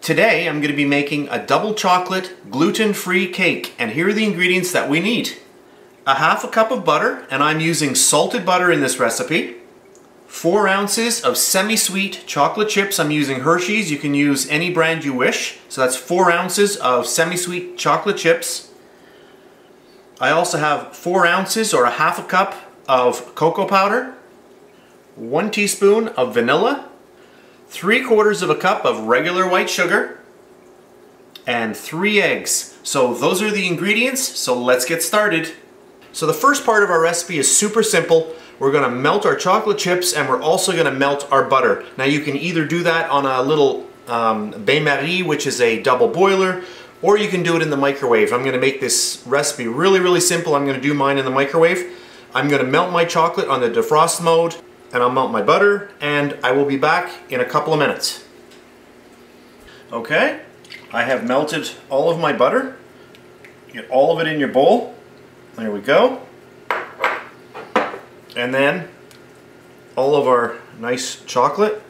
Today I'm going to be making a double chocolate gluten-free cake, and here are the ingredients that we need. A half a cup of butter, and I'm using salted butter in this recipe. 4 ounces of semi-sweet chocolate chips. I'm using Hershey's. You can use any brand you wish. So that's 4 ounces of semi-sweet chocolate chips. I also have 4 ounces or a half a cup of cocoa powder, 1 teaspoon of vanilla, 3/4 of a cup of regular white sugar, and 3 eggs. So those are the ingredients, so let's get started. So the first part of our recipe is super simple. We're going to melt our chocolate chips, and we're also going to melt our butter. Now you can either do that on a little bain-marie, which is a double boiler, or you can do it in the microwave. I'm going to make this recipe really simple. I'm going to do mine in the microwave. I'm going to melt my chocolate on the defrost mode, and I'll melt my butter, and I will be back in a couple of minutes. Okay, I have melted all of my butter. Get all of it in your bowl. There we go. And then all of our nice chocolate.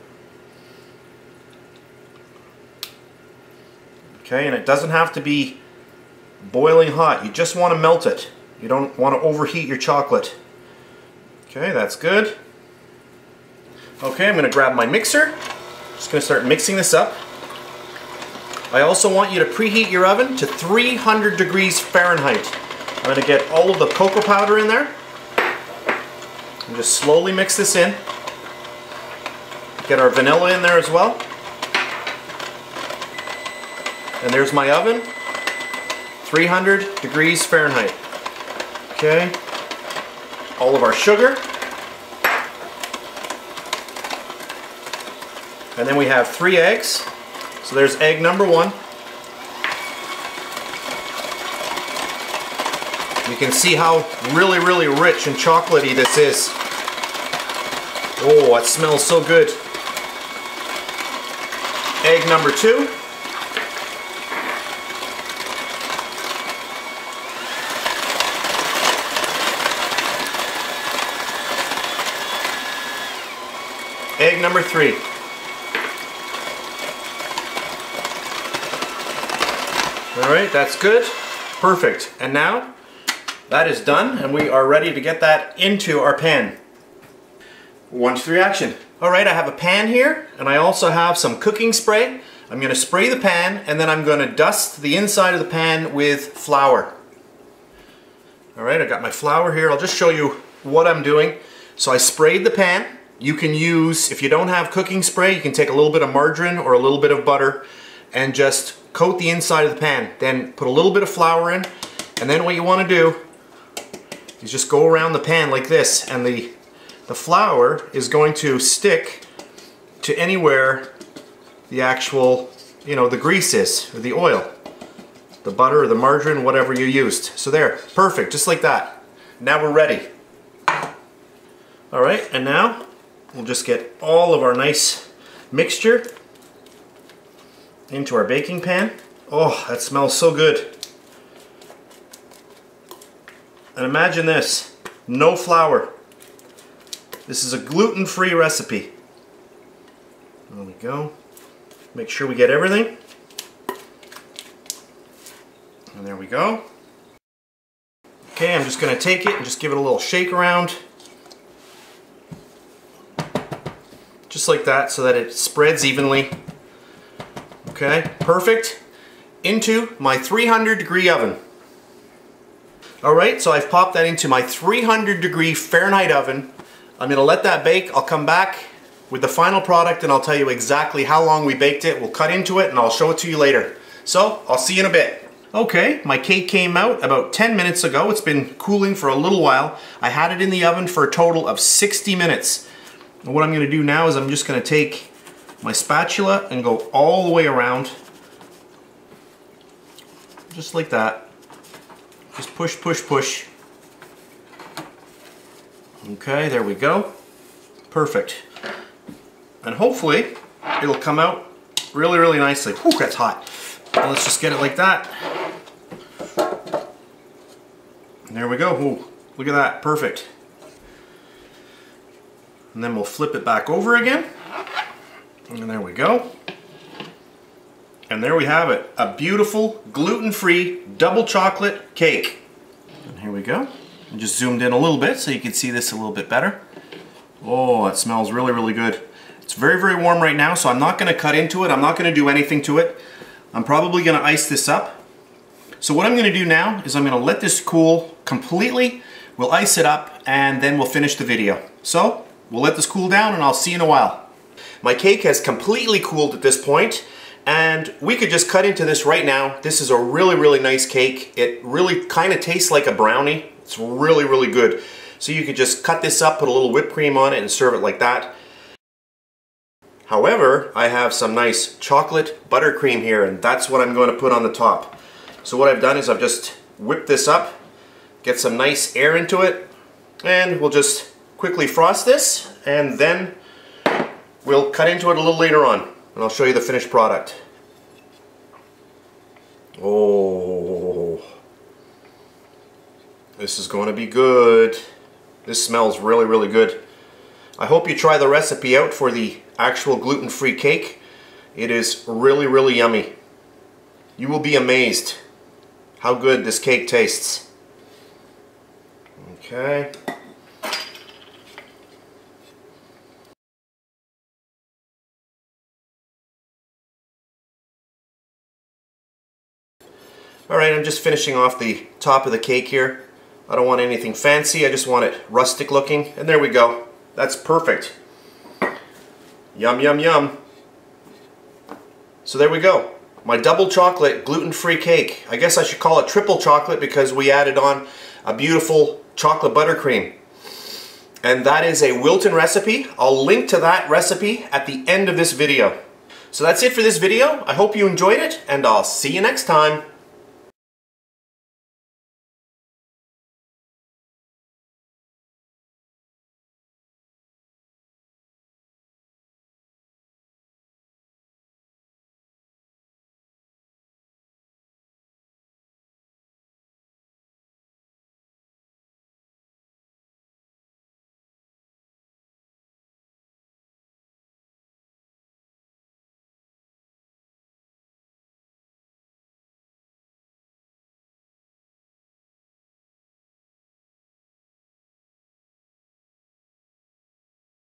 Okay, and it doesn't have to be boiling hot. You just want to melt it. You don't want to overheat your chocolate. Okay, that's good. Okay, I'm going to grab my mixer. Just going to start mixing this up. I also want you to preheat your oven to 300 degrees Fahrenheit. I'm going to get all of the cocoa powder in there. And just slowly mix this in. Get our vanilla in there as well. And there's my oven. 300 degrees Fahrenheit. Okay. All of our sugar. And then we have 3 eggs. So there's egg number 1. You can see how really rich and chocolatey this is. Oh, it smells so good. Egg number 2. Egg number 3. Alright, that's good. Perfect. And now that is done, and we are ready to get that into our pan. 1, 2, 3, action. Alright, I have a pan here, and I also have some cooking spray. I'm going to spray the pan, and then I'm going to dust the inside of the pan with flour. Alright, I got my flour here. I'll just show you what I'm doing. So I sprayed the pan. You can use, if you don't have cooking spray, you can take a little bit of margarine or a little bit of butter and just coat the inside of the pan. Then put a little bit of flour in, and then what you want to do is just go around the pan like this, and the flour is going to stick to anywhere the actual, the grease is, or the oil, the butter or the margarine, whatever you used. So there, perfect, just like that. Now we're ready. Alright, and now we'll just get all of our nice mixture into our baking pan. Oh, that smells so good. And imagine this, no flour. This is a gluten-free recipe. There we go. Make sure we get everything. And there we go. Okay, I'm just going to take it and just give it a little shake around. Just like that, so that it spreads evenly. Okay, perfect. Into my 300 degree oven. Alright, so I've popped that into my 300 degree Fahrenheit oven. I'm going to let that bake. I'll come back with the final product and I'll tell you exactly how long we baked it. We'll cut into it and I'll show it to you later. So, I'll see you in a bit. Okay, my cake came out about 10 minutes ago. It's been cooling for a little while. I had it in the oven for a total of 60 minutes. And what I'm going to do now is I'm just going to take my spatula and go all the way around, just like that. Just push. Okay, there we go. Perfect. And hopefully it'll come out really nicely. Whew, that's hot. Now let's just get it like that. And there we go. Ooh, look at that, perfect. And then we'll flip it back over again. And there we go. And there we have it, a beautiful gluten-free double chocolate cake. And here we go. I just zoomed in a little bit so you can see this a little bit better. Oh, it smells really, really good. It's very, very warm right now, so I'm not going to cut into it. I'm not going to do anything to it. I'm probably going to ice this up. So what I'm going to do now is I'm going to let this cool completely. We'll ice it up and then we'll finish the video. So we'll let this cool down and I'll see you in a while. My cake has completely cooled at this point. And we could just cut into this right now. This is a really, really nice cake. It really kind of tastes like a brownie. It's really, really good. So you could just cut this up, put a little whipped cream on it and serve it like that. However, I have some nice chocolate buttercream here and that's what I'm going to put on the top. So what I've done is I've just whipped this up, get some nice air into it, and we'll just quickly frost this and then we'll cut into it a little later on. And I'll show you the finished product. Oh, this is going to be good. This smells really, really good. I hope you try the recipe out for the actual gluten-free cake. It is really, really yummy. You will be amazed how good this cake tastes. Okay. Alright, I'm just finishing off the top of the cake here. I don't want anything fancy, I just want it rustic looking. And there we go. That's perfect. Yum, yum, yum. So there we go. My double chocolate gluten-free cake. I guess I should call it triple chocolate because we added on a beautiful chocolate buttercream. And that is a Wilton recipe. I'll link to that recipe at the end of this video. So that's it for this video. I hope you enjoyed it and I'll see you next time.